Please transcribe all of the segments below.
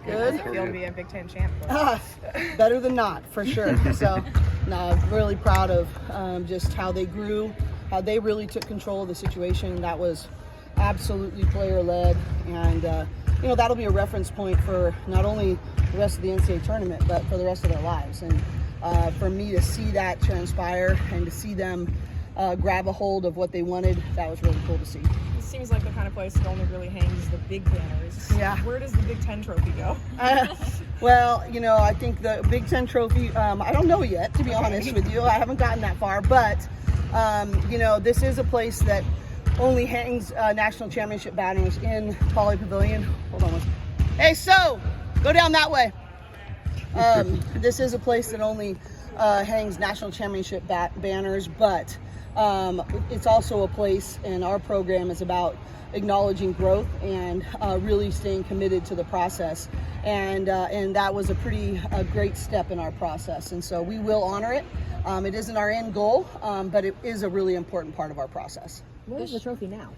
Good. How does it feel to be a Big Ten champ? Better than not, for sure. So, no, I'm really proud of just how they grew, how they really took control of the situation. That was absolutely player-led, and that'll be a reference point for not only the rest of the NCAA tournament, but for the rest of their lives. And for me to see that transpire and to see them grab a hold of what they wanted, that was really cool to see. It seems like the kind of place that only really hangs the big banners. Yeah. Where does the Big Ten trophy go? Well, I think the Big Ten trophy, I don't know yet, to be honest with you. I haven't gotten that far, but, this is a place that only hangs national championship banners in Poly Pavilion. Hold on one second. Hey, so go down that way. This is a place that only hangs national championship banners, but it's also a place, and our program is about acknowledging growth and really staying committed to the process. And that was a pretty great step in our process. And so we will honor it. It isn't our end goal, but it is a really important part of our process. Where is the trophy now?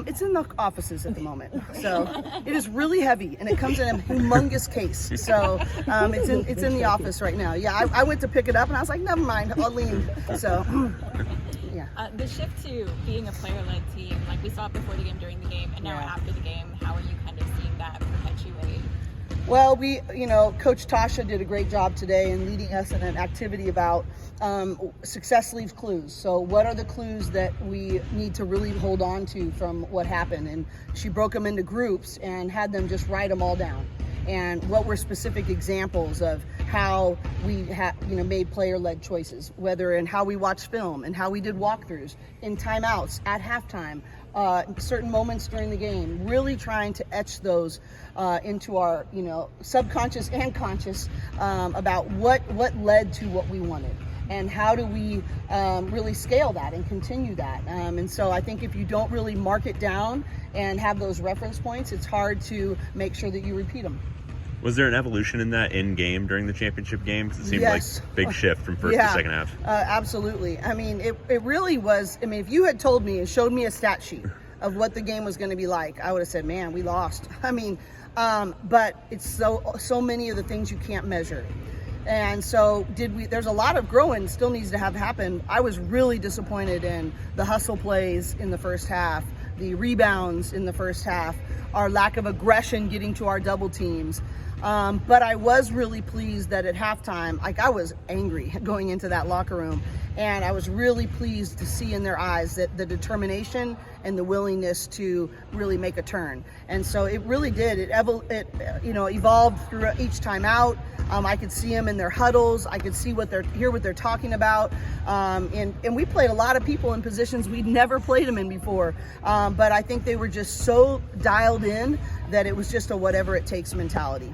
It's in the offices at the moment. So it is really heavy, and it comes in a humongous case. So it's in the office right now. Yeah, I went to pick it up, and I was like, never mind, I'll leave. So, yeah. The shift to being a player-led team, like we saw it before the game, during the game, and now after the game, how are you kind of seeing that perpetuate? Well, Coach Tasha did a great job today in leading us in an activity about success leaves clues. So what are the clues that we need to really hold on to from what happened? And she broke them into groups and had them just write them all down. And what were specific examples of how we made player-led choices, whether in how we watched film and how we did walkthroughs, in timeouts, at halftime, certain moments during the game, really trying to etch those into our subconscious and conscious about what led to what we wanted. And how do we really scale that and continue that? And so I think if you don't really mark it down and have those reference points, it's hard to make sure that you repeat them. Was there an evolution in that in game during the championship game? Because it seemed like a big shift from first to second half. Absolutely. I mean, it really was. I mean, if you had told me and showed me a stat sheet of what the game was going to be like, I would have said, man, we lost. I mean, but it's so many of the things you can't measure. And so there's a lot of growing still needs to have happen. I was really disappointed in the hustle plays in the first half, the rebounds in the first half, our lack of aggression getting to our double teams. But I was really pleased that at halftime, I was angry going into that locker room, and I was really pleased to see in their eyes that the determination and the willingness to really make a turn. And so it really did. It evolved through each time out. I could see them in their huddles. I could see hear what they're talking about. And we played a lot of people in positions we'd never played them in before. But I think they were just so dialed in that it was just a whatever it takes mentality.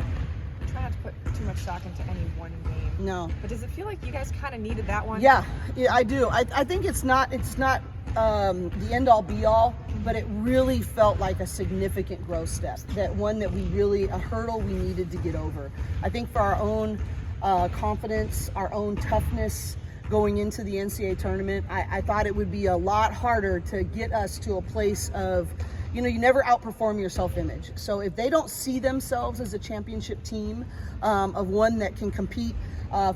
Try not to put too much stock into any one game. No. But does it feel like you guys kind of needed that one? Yeah, I do. I think it's not the end all be all, but it really felt like a significant growth step. That one that a hurdle we needed to get over. I think for our own confidence, our own toughness going into the NCAA tournament, I thought it would be a lot harder to get us to a place of, you never outperform your self-image. So if they don't see themselves as a championship team, of one that can compete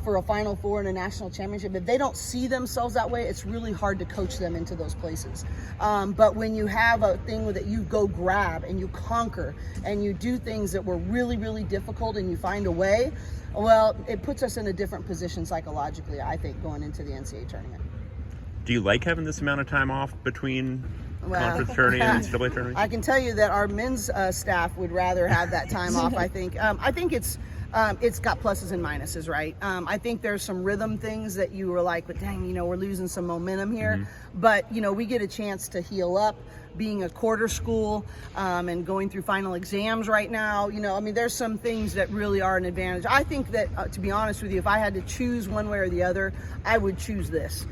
for a Final Four and a national championship, if they don't see themselves that way, it's really hard to coach them into those places. But when you have a thing that you go grab and you conquer and you do things that were really, really difficult and you find a way, well, it puts us in a different position psychologically, I think, going into the NCAA tournament. Do you like having this amount of time off between conference tournament and NCAA tournament? I can tell you that our men's staff would rather have that time off. I think it's got pluses and minuses, right? I think there's some rhythm things that you were like, but dang, we're losing some momentum here. Mm-hmm. But we get a chance to heal up. Being a quarter school and going through final exams right now, there's some things that really are an advantage. I think that, to be honest with you, if I had to choose one way or the other, I would choose this,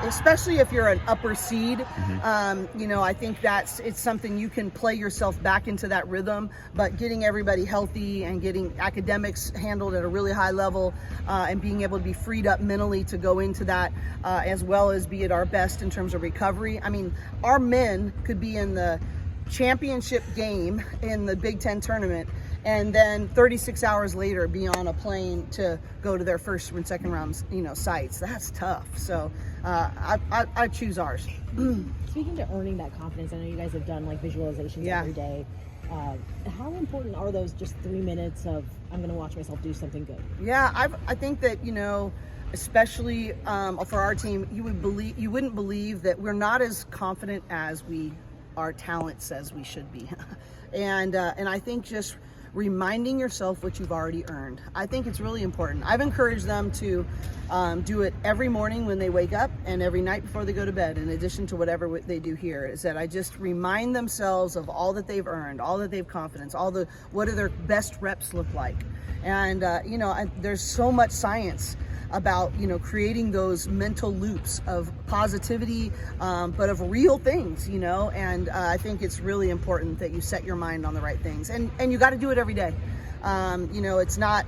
especially if you're an upper seed. Mm-hmm. I think it's something you can play yourself back into that rhythm, but getting everybody healthy and getting academics handled at a really high level and being able to be freed up mentally to go into that as well as be at our best in terms of recovery. I mean, our men could be in the championship game in the Big Ten tournament and then 36 hours later be on a plane to go to their first and second round, sites. That's tough. So I choose ours. Speaking to earning that confidence, I know you guys have done like visualizations every day. How important are those just 3 minutes of I'm going to watch myself do something good? Yeah, I think that, especially for our team, you wouldn't believe that we're not as confident as our talent says we should be. And I think just reminding yourself what you've already earned, I think it's really important. I've encouraged them to do it every morning when they wake up and every night before they go to bed, in addition to whatever they do here, is that I just remind themselves of all that they've earned, all that they've confidence, what do their best reps look like. And there's so much science about creating those mental loops of positivity, but of real things, and I think it's really important that you set your mind on the right things, and you got to do it every day. It's not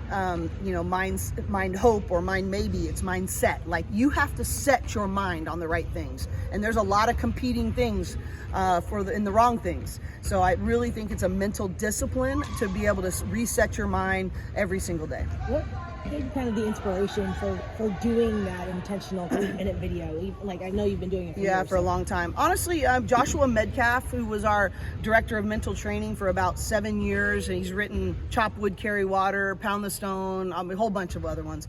mind hope or mind maybe, it's mindset. Like, you have to set your mind on the right things, and there's a lot of competing things in the wrong things. So I really think it's a mental discipline to be able to reset your mind every single day. What is kind of the inspiration for doing that intentional 3-minute video? Like, I know you've been doing it for years, for a long time. Honestly, Joshua Medcalf, who was our director of mental training for about 7 years, and he's written Chop Wood, Carry Water, Pound the Stone, a whole bunch of other ones.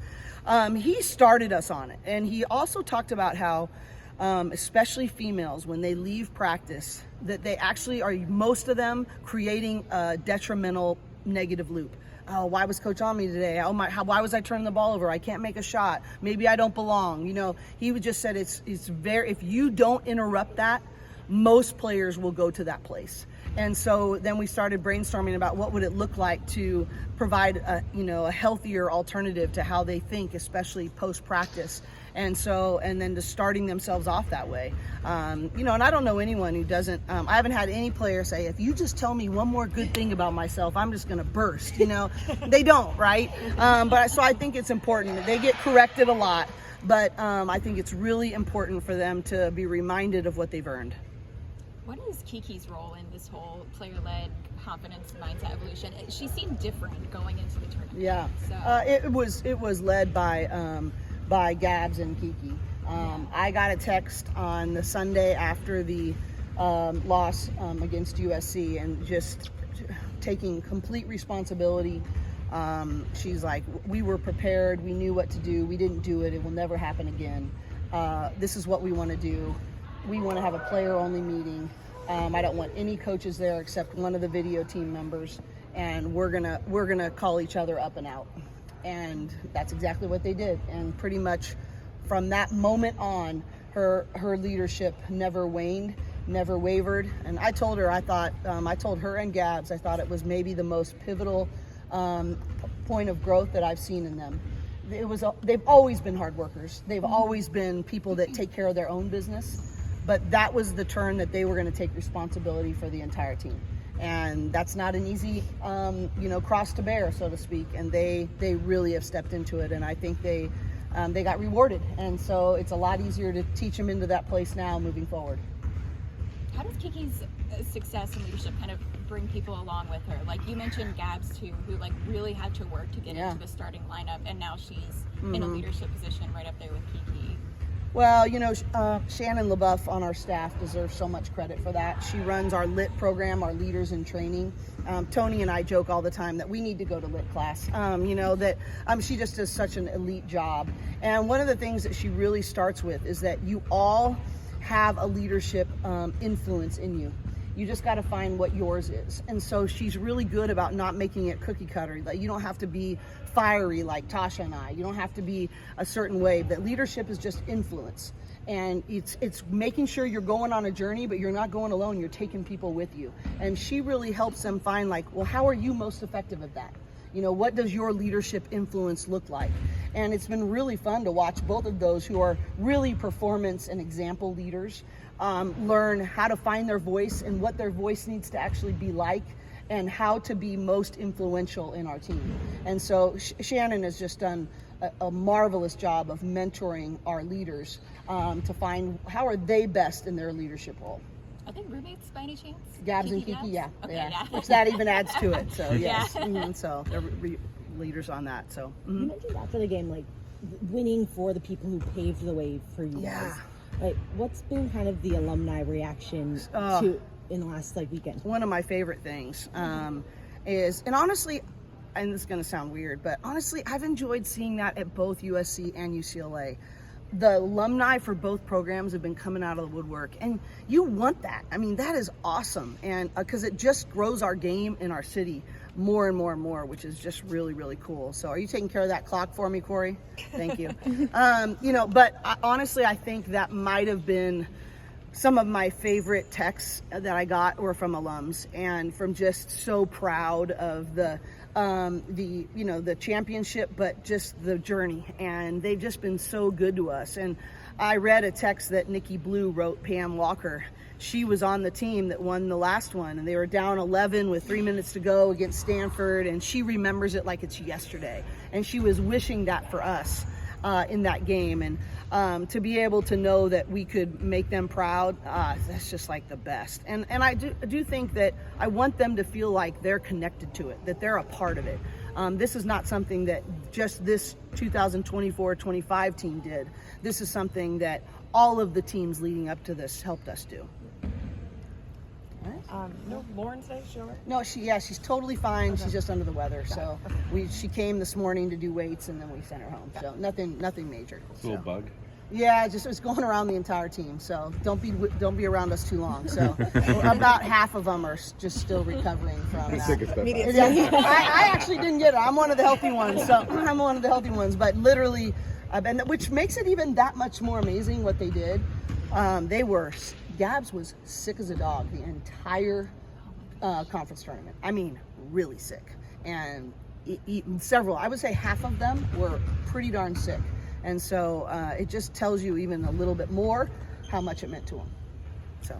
He started us on it, and he also talked about how especially females, when they leave practice, that they actually are, most of them, creating a detrimental negative loop. Oh, why was coach on me today? Oh my, why was I turning the ball over? I can't make a shot. Maybe I don't belong. He would just said it's very, if you don't interrupt that, most players will go to that place. And so then we started brainstorming about what would it look like to provide a healthier alternative to how they think, especially post practice. And then just starting themselves off that way. And I don't know anyone who doesn't, I haven't had any player say, if you just tell me one more good thing about myself, I'm just going to burst, They don't, right? So I think it's important. They get corrected a lot, but I think it's really important for them to be reminded of what they've earned. What is Kiki's role in this whole player-led confidence mindset evolution? She seemed different going into the tournament. Yeah, so. It was led by Gabs and Kiki. I got a text on the Sunday after the loss against USC, and just taking complete responsibility. She's like, we were prepared, we knew what to do, we didn't do it, it will never happen again. This is what we want to do. We want to have a player-only meeting. I don't want any coaches there except one of the video team members, and we're gonna call each other up and out. And that's exactly what they did. And pretty much from that moment on, her leadership never waned, never wavered. And I told her, I told her and Gabs, I thought it was maybe the most pivotal point of growth that I've seen in them. They've always been hard workers. They've always been people that take care of their own business. But that was the turn that they were going to take responsibility for the entire team. And that's not an easy, cross to bear, so to speak. And they really have stepped into it. And I think they got rewarded. And so it's a lot easier to teach them into that place now moving forward. How does Kiki's success and leadership kind of bring people along with her? Like you mentioned Gabs too, who really had to work to get into the starting lineup, and now she's in a leadership position right up there with Kiki. Well, Shannon LaBeouf on our staff deserves so much credit for that. She runs our LIT program, our Leaders in Training. Tony and I joke all the time that we need to go to LIT class. She just does such an elite job. And one of the things that she really starts with is that you all have a leadership influence in you. You just got to find what yours is. And so she's really good about not making it cookie cutter. Like, you don't have to be fiery like Tasha and I. You don't have to be a certain way. But leadership is just influence. And it's making sure you're going on a journey, but you're not going alone. You're taking people with you. And she really helps them find, like, well, how are you most effective at that? What does your leadership influence look like? And it's been really fun to watch both of those who are really performance and example leaders learn how to find their voice and what their voice needs to actually be like, and how to be most influential in our team. And so Shannon has just done a marvelous job of mentoring our leaders to find how are they best in their leadership role. Are they roommates by any chance? Gabs and Kiki, Gabs? yeah, Okay, yeah. Which that even adds to it. So yes, Yeah. so they're leaders on that. So You mentioned after the game, like winning for the people who paved the way for you guys. Like, what's been kind of the alumni reaction to in the last weekend? One of my favorite things is, and honestly, and this is going to sound weird, but honestly, I've enjoyed seeing that at both USC and UCLA. The alumni for both programs have been coming out of the woodwork, and you want that. I mean, that is awesome, and because it just grows our game in our city more and more and more, which is just really, really cool. So are you taking care of that clock for me, Cori? Thank you. But honestly, I think that might have been some of my favorite texts that I got were from alums, and from just so proud of the championship, but just the journey, and they've just been so good to us. And I read a text that Nikki Blue wrote Pam Walker. She was on the team that won the last one, and they were down 11 with 3 minutes to go against Stanford, and she remembers it like it's yesterday, and she was wishing that for us in that game. And to be able to know that we could make them proud, that's just like the best. And I do think that I want them to feel like they're connected to it, that they're a part of it. This is not something that just this 2024-25 team did. This is something that all of the teams leading up to this helped us do. No, Lauren today, sure. No, she's totally fine. Okay. She's just under the weather. So she came this morning to do weights, and then we sent her home. So nothing major. It's a little bug. Yeah, it was going around the entire team. So don't be around us too long. So about half of them are just still recovering from that. I actually didn't get it. I'm one of the healthy ones. So I'm one of the healthy ones. But literally, which makes it even that much more amazing what they did. Gabs was sick as a dog the entire conference tournament. I mean, really sick. And several, I would say half of them were pretty darn sick. And so it just tells you even a little bit more how much it meant to them. So,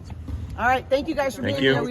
all right. Thank you guys for being here.